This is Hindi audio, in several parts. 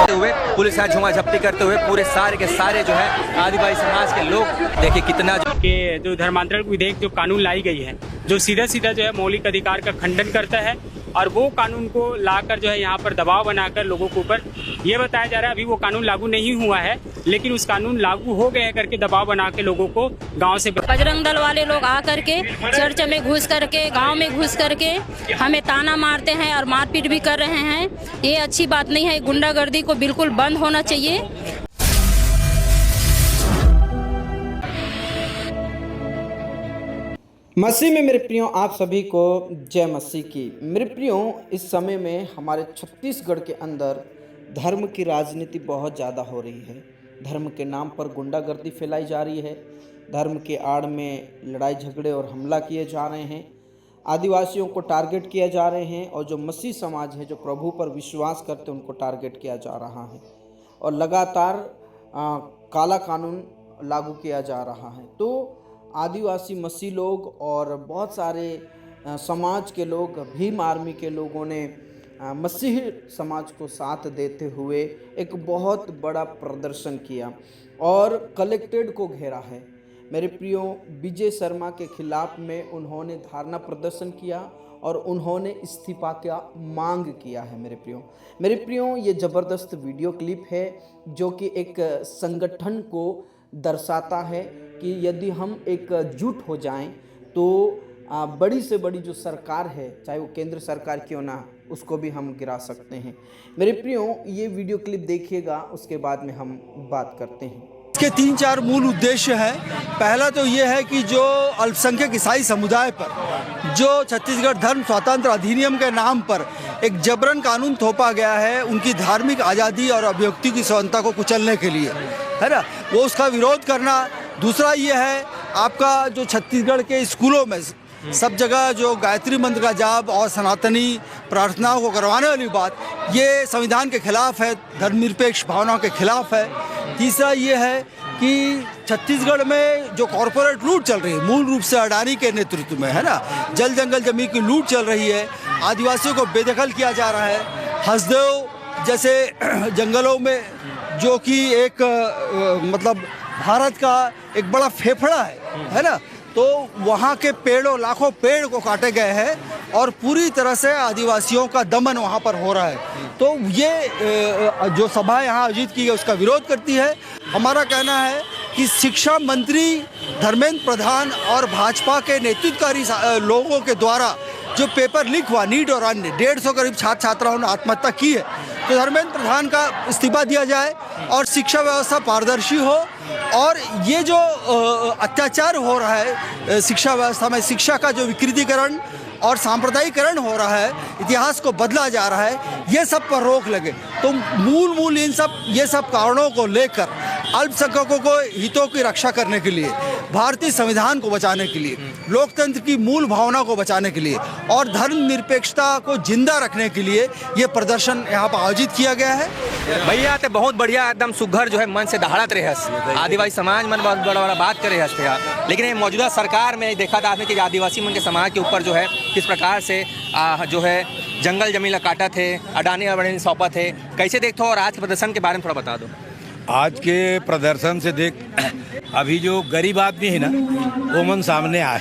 हुए पुलिस यहाँ झुमा झपटी करते हुए पूरे सारे के सारे जो है आदिवासी समाज के लोग देखिए कितना जो धर्मांतरण विधेयक जो कानून लाई गई है जो सीधा सीधा जो है मौलिक अधिकार का खंडन करता है और वो कानून को लाकर जो है यहाँ पर दबाव बनाकर लोगों के ऊपर ये बताया जा रहा है अभी वो कानून लागू नहीं हुआ है लेकिन उस कानून लागू हो गए करके दबाव बना के लोगों को गांव से बजरंग दल वाले लोग आ करके चर्च में घुस करके गांव में घुस करके हमें ताना मारते हैं और मारपीट भी कर रहे हैं। ये अच्छी बात नहीं है। गुंडागर्दी को बिल्कुल बंद होना चाहिए। मसीह में मेरे प्रियो आप सभी को जय मसीह की। मेरे प्रियो इस समय में हमारे छत्तीसगढ़ के अंदर धर्म की राजनीति बहुत ज़्यादा हो रही है। धर्म के नाम पर गुंडागर्दी फैलाई जा रही है। धर्म के आड़ में लड़ाई झगड़े और हमला किए जा रहे हैं। आदिवासियों को टारगेट किया जा रहे हैं और जो मसीह समाज है जो प्रभु पर विश्वास करते हैं उनको टारगेट किया जा रहा है और लगातार काला कानून लागू किया जा रहा है। तो आदिवासी मसीह लोग और बहुत सारे समाज के लोग भीम आर्मी के लोगों ने मसीह समाज को साथ देते हुए एक बहुत बड़ा प्रदर्शन किया और कलेक्ट्रेट को घेरा है। मेरे प्रियो विजय शर्मा के खिलाफ में उन्होंने धारणा प्रदर्शन किया और उन्होंने इस्तीफा का मांग किया है। मेरे प्रियो ये ज़बरदस्त वीडियो क्लिप है जो कि एक संगठन को दर्शाता है कि यदि हम एकजुट हो जाएं तो बड़ी से बड़ी जो सरकार है चाहे वो केंद्र सरकार क्यों ना उसको भी हम गिरा सकते हैं। मेरे प्रियो ये वीडियो क्लिप देखिएगा, उसके बाद में हम बात करते हैं। इसके 3-4 मूल उद्देश्य हैं। पहला तो ये है कि जो अल्पसंख्यक ईसाई समुदाय पर जो छत्तीसगढ़ धर्म स्वातंत्र अधिनियम के नाम पर एक जबरन कानून थोपा गया है उनकी धार्मिक आज़ादी और अभिव्यक्ति की स्वतंत्रता को कुचलने के लिए, है ना, वो उसका विरोध करना। दूसरा ये है आपका जो छत्तीसगढ़ के स्कूलों में सब जगह जो गायत्री मंत्र का जाप और सनातनी प्रार्थनाओं को करवाने वाली बात, ये संविधान के खिलाफ है, धर्मनिरपेक्ष भावनाओं के खिलाफ है। तीसरा ये है कि छत्तीसगढ़ में जो कॉरपोरेट लूट चल रही है मूल रूप से अडानी के नेतृत्व में, है ना, जल जंगल जमीन की लूट चल रही है, आदिवासियों को बेदखल किया जा रहा है। हसदेव जैसे जंगलों में जो कि एक मतलब भारत का एक बड़ा फेफड़ा है ना, तो वहाँ के पेड़ों लाखों पेड़ को काटे गए हैं और पूरी तरह से आदिवासियों का दमन वहाँ पर हो रहा है। तो ये जो सभा यहाँ आयोजित की है उसका विरोध करती है। हमारा कहना है कि शिक्षा मंत्री धर्मेंद्र प्रधान और भाजपा के नेतृत्वकारी लोगों के द्वारा जो पेपर लीक हुआ नीट और अन्य 150 करीब छात्र छात्राओं ने आत्महत्या की है, तो धर्मेंद्र प्रधान का इस्तीफा दिया जाए और शिक्षा व्यवस्था पारदर्शी हो। और ये जो अत्याचार हो रहा है शिक्षा व्यवस्था में, शिक्षा का जो विकृतीकरण और सांप्रदायिकरण हो रहा है, इतिहास को बदला जा रहा है, ये सब पर रोक लगे। तो मूल ये सब कारणों को लेकर अल्पसंख्यकों को हितों की रक्षा करने के लिए, भारतीय संविधान को बचाने के लिए, लोकतंत्र की मूल भावना को बचाने के लिए और धर्मनिरपेक्षता को जिंदा रखने के लिए ये प्रदर्शन यहाँ पर आयोजित किया गया है। भैया तो बहुत बढ़िया एकदम सुघर जो है मन से दहाड़त रहे आदिवासी समाज मन बहुत बड़ा बात करे हंसते। लेकिन मौजूदा सरकार में देखा था आपने कि आदिवासी मन के समाज के ऊपर जो है किस प्रकार से जो है जंगल जमीन काटा थे, अडानी सौंपा थे, कैसे देखते हो? और आज के प्रदर्शन के बारे में थोड़ा बता दो। आज के प्रदर्शन से देख अभी जो गरीब आदमी है ना वो मन सामने आए,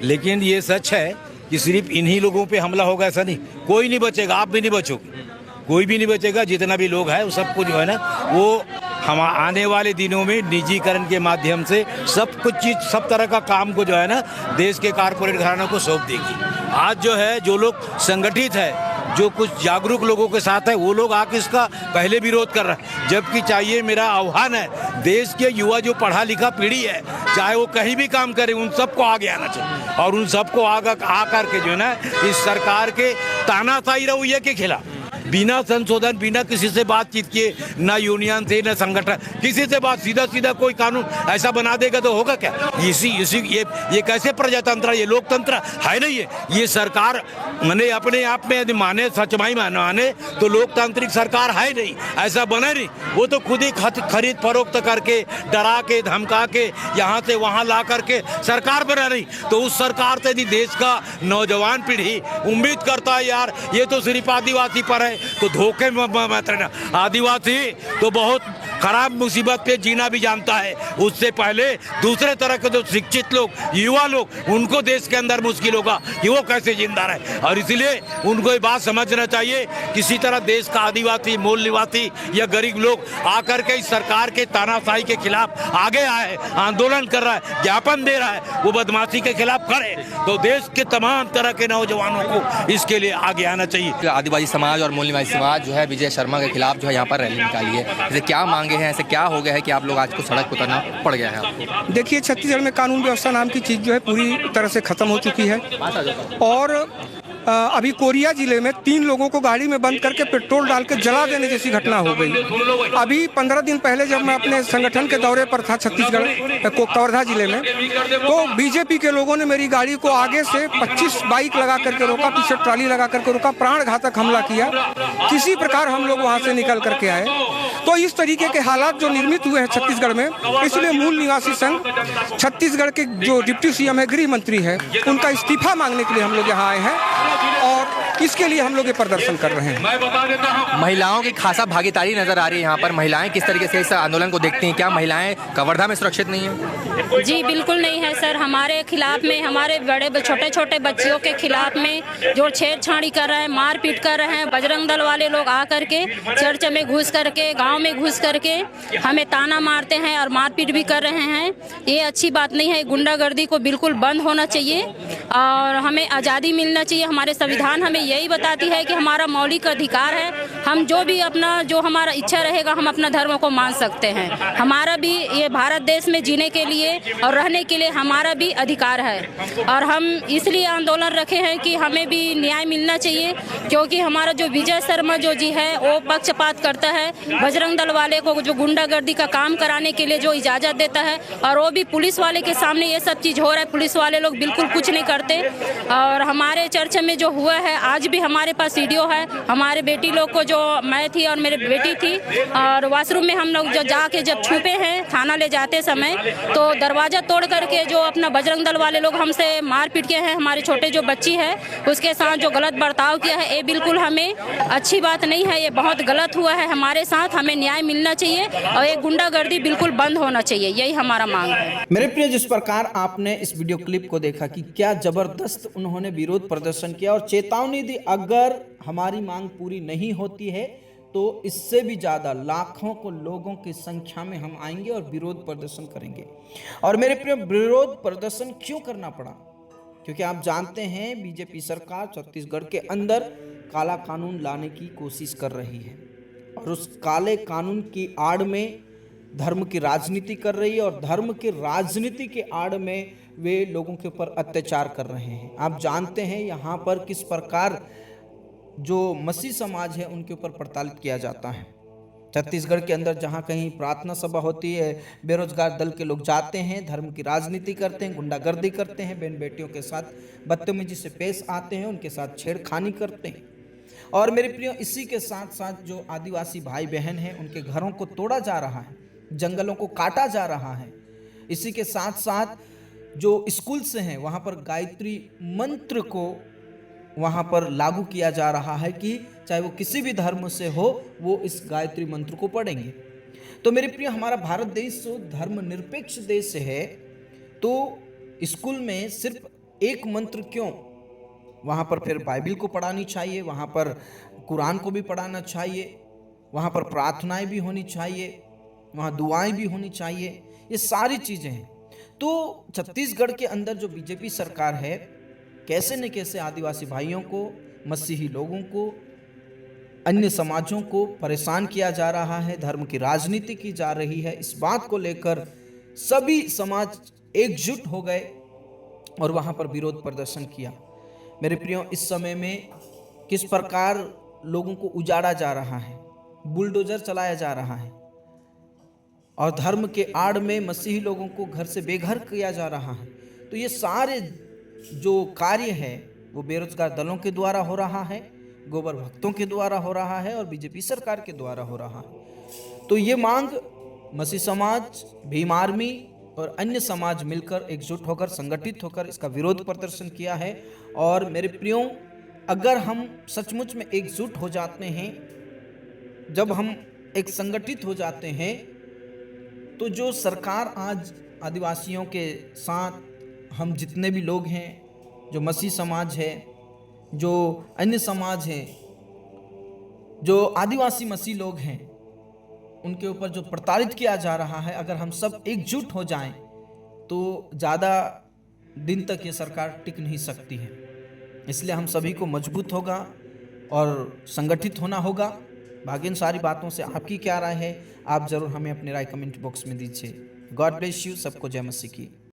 लेकिन ये सच है कि सिर्फ इन्हीं लोगों पे हमला होगा ऐसा नहीं, कोई नहीं बचेगा, आप भी नहीं बचोगे, कोई भी नहीं बचेगा। जितना भी लोग हैं वो सबको जो है ना वो हम आने वाले दिनों में निजीकरण के माध्यम से सब कुछ चीज़ सब तरह का काम को जो है ना देश के कारपोरेट घरानों को सौंप देगी। आज जो है जो लोग संगठित है, जो कुछ जागरूक लोगों के साथ है, वो लोग आके इसका पहले विरोध कर रहे हैं। जबकि चाहिए, मेरा आह्वान है, देश के युवा जो पढ़ा लिखा पीढ़ी है, चाहे वो कहीं भी काम करे, उन सबको आगे आना चाहिए और उन सबको आकर के जो है ना इस सरकार के तानाशाही रवैये के खिलाफ बिना संशोधन, बिना किसी से बातचीत किए, ना यूनियन से न संगठन किसी से बात, सीधा सीधा कोई कानून ऐसा बना देगा तो होगा क्या? ये कैसे प्रजातंत्र, ये लोकतंत्र है नहीं है। ये सरकार मैंने अपने आप में यदि माने, सच्चाई माने तो लोकतांत्रिक सरकार है नहीं, ऐसा बने नहीं। वो तो खुद ही खरीद फरोख्त करके, डरा के, धमका के, यहाँ से वहाँ ला करके सरकार बना रही। तो उस सरकार से यदि देश का नौजवान पीढ़ी उम्मीद करता है यार ये तो सिर्फ आदिवासी पर है, तो धोखे में मत रहना। आदिवासी तो बहुत खराब मुसीबत पे जीना भी जानता है। उससे पहले दूसरे तरह के जो शिक्षित लोग, युवा लोग, उनको देश के अंदर मुश्किल होगा कि वो कैसे जिंदा रहे। और इसलिए उनको ये बात समझना चाहिए, किसी तरह देश का आदिवासी, मूल निवासी या गरीब लोग आकर के इस सरकार के तानाशाही के खिलाफ आगे आए, आंदोलन कर रहा है, ज्ञापन दे रहा है, वो बदमाशी के खिलाफ करे, तो देश के तमाम तरह के नौजवानों को इसके लिए आगे आना चाहिए। आदिवासी समाज और मूल निवासी समाज जो है विजय शर्मा के खिलाफ जो है यहाँ पर रैली निकाली है। जैसे क्या मांगे हैं, ऐसे क्या हो गया है कि आप लोग आज को सड़क पर उतरना पड़ गया है आपको? देखिए, छत्तीसगढ़ में कानून व्यवस्था नाम की चीज़ जो है पूरी तरह से ख़त्म हो चुकी है। और अभी कोरिया जिले में 3 लोगों को गाड़ी में बंद करके पेट्रोल डाल के जला देने जैसी घटना हो गई। अभी 15 दिन पहले जब मैं अपने संगठन के दौरे पर था छत्तीसगढ़ को कवर्धा जिले में, तो बीजेपी के लोगों ने मेरी गाड़ी को आगे से 25 बाइक लगा करके रोका, पीछे ट्राली लगा करके रोका, प्राण घातक हमला किया। किसी प्रकार हम लोग वहाँ से निकल करके आए। तो इस तरीके के हालात जो निर्मित हुए हैं छत्तीसगढ़ में, इसलिए मूल निवासी संघ छत्तीसगढ़ के जो डिप्टी सीएम है, गृह मंत्री है, उनका इस्तीफा मांगने के लिए हम लोग यहाँ आए हैं और इसके लिए हम लोग ये प्रदर्शन कर रहे हैं। महिलाओं की खासा भागीदारी नजर आ रही है यहाँ पर। महिलाएं किस तरीके से इस आंदोलन को देखती हैं? क्या महिलाएं कवर्धा में सुरक्षित नहीं है? जी बिल्कुल नहीं है सर। हमारे खिलाफ में, हमारे बड़े छोटे छोटे बच्चियों के खिलाफ में जो छेड़छाड़ी कर रहे हैं, मारपीट कर रहे हैं, बजरंग दल वाले लोग आ करके चर्च में घुस करके, गांव में घुस करके हमें ताना मारते हैं और मारपीट भी कर रहे हैं। ये अच्छी बात नहीं है। गुंडागर्दी को बिल्कुल बंद होना चाहिए और हमें आज़ादी मिलना चाहिए। हमारे संविधान हमें यही बताती है कि हमारा मौलिक अधिकार है, हम जो भी अपना, जो हमारा इच्छा रहेगा, हम अपना धर्म को मान सकते हैं। हमारा भी ये भारत देश में जीने के लिए और रहने के लिए हमारा भी अधिकार है और हम इसलिए आंदोलन रखे हैं कि हमें भी न्याय मिलना चाहिए, क्योंकि हमारा जो विजय शर्मा जो जी है वो पक्षपात करता है। बजरंग दल वाले को जो गुंडागर्दी का काम कराने के लिए जो इजाज़त देता है, और वो भी पुलिस वाले के सामने ये सब चीज़ हो रहा है। पुलिस वाले लोग बिल्कुल कुछ नहीं करते। और हमारे चर्च में जो हुआ है, आज भी हमारे पास वीडियो है। हमारे बेटी लोग को, जो मैं थी और मेरी बेटी थी, और वॉशरूम में हम लोग जो जाके जब छुपे हैं थाना ले जाते समय, तो दरवाज़ा तोड़ करके जो अपना बजरंग दल वाले लोग हमसे मारपीट किए हैं। हमारे छोटे जो बच्ची है उसके साथ जो गलत बर्ताव किया है, ये बिल्कुल हमें अच्छी बात नहीं है। ये बहुत गलत हुआ है हमारे साथ। हमें न्याय मिलना चाहिए और ये गुंडागर्दी बिल्कुल बंद होना चाहिए, यही हमारा मांग है। मेरे प्रिय, जिस प्रकार आपने इस वीडियो क्लिप को देखा कि क्या जबरदस्त उन्होंने विरोध प्रदर्शन किया और चेतावनी दी, अगर हमारी मांग पूरी नहीं होती है तो इससे भी ज़्यादा लाखों को लोगों की संख्या में हम आएंगे और विरोध प्रदर्शन करेंगे। और मेरे प्रिय, विरोध प्रदर्शन क्यों करना पड़ा? क्योंकि आप जानते हैं बीजेपी सरकार छत्तीसगढ़ के अंदर काला कानून लाने की कोशिश कर रही है और उस काले कानून की आड़ में धर्म की राजनीति कर रही है और धर्म की राजनीति के आड़ में वे लोगों के ऊपर अत्याचार कर रहे हैं। आप जानते हैं यहाँ पर किस प्रकार जो मसीह समाज है उनके ऊपर प्रताड़ित किया जाता है। छत्तीसगढ़ के अंदर जहाँ कहीं प्रार्थना सभा होती है, बेरोजगार दल के लोग जाते हैं, धर्म की राजनीति करते हैं, गुंडागर्दी करते हैं, बहन बेटियों के साथ बदतमीजी से पेश आते हैं, उनके साथ छेड़खानी करते हैं। और मेरे प्रियो, इसी के साथ साथ जो आदिवासी भाई बहन हैं उनके घरों को तोड़ा जा रहा है, जंगलों को काटा जा रहा है। इसी के साथ साथ जो स्कूल से हैं वहाँ पर गायत्री मंत्र को वहाँ पर लागू किया जा रहा है कि चाहे वो किसी भी धर्म से हो, वो इस गायत्री मंत्र को पढ़ेंगे। तो मेरे प्रिय, हमारा भारत देश धर्मनिरपेक्ष देश है, तो स्कूल में सिर्फ एक मंत्र क्यों? वहाँ पर फिर बाइबिल को पढ़ानी चाहिए, वहाँ पर कुरान को भी पढ़ाना चाहिए, वहाँ पर प्रार्थनाएं भी होनी चाहिए, वहाँ दुआएं भी होनी चाहिए। ये सारी चीज़ें हैं। तो छत्तीसगढ़ के अंदर जो बीजेपी सरकार है, कैसे न कैसे आदिवासी भाइयों को, मसीही लोगों को, अन्य समाजों को परेशान किया जा रहा है, धर्म की राजनीति की जा रही है। इस बात को लेकर सभी समाज एकजुट हो गए और वहाँ पर विरोध प्रदर्शन किया। मेरे प्रियो, इस समय में किस प्रकार लोगों को उजाड़ा जा रहा है, बुलडोजर चलाया जा रहा है और धर्म के आड़ में मसीही लोगों को घर से बेघर किया जा रहा है। तो ये सारे जो कार्य है वो बेरोजगार दलों के द्वारा हो रहा है, गोबर भक्तों के द्वारा हो रहा है और बीजेपी सरकार के द्वारा हो रहा है। तो ये मांग मसीह समाज, भीम आर्मी और अन्य समाज मिलकर एकजुट होकर, संगठित होकर इसका विरोध प्रदर्शन किया है। और मेरे प्रियो, अगर हम सचमुच में एकजुट हो जाते हैं, जब हम एक संगठित हो जाते हैं, तो जो सरकार आज आदिवासियों के साथ, हम जितने भी लोग हैं, जो मसीह समाज है, जो अन्य समाज है, जो आदिवासी मसीह लोग हैं, उनके ऊपर जो प्रताड़ित किया जा रहा है, अगर हम सब एकजुट हो जाएं तो ज़्यादा दिन तक ये सरकार टिक नहीं सकती है। इसलिए हम सभी को मजबूत होगा और संगठित होना होगा। बाकी इन सारी बातों से आपकी क्या राय है, आप ज़रूर हमें अपनी राय कमेंट बॉक्स में दीजिए। God bless you. सबको जय मसीह की।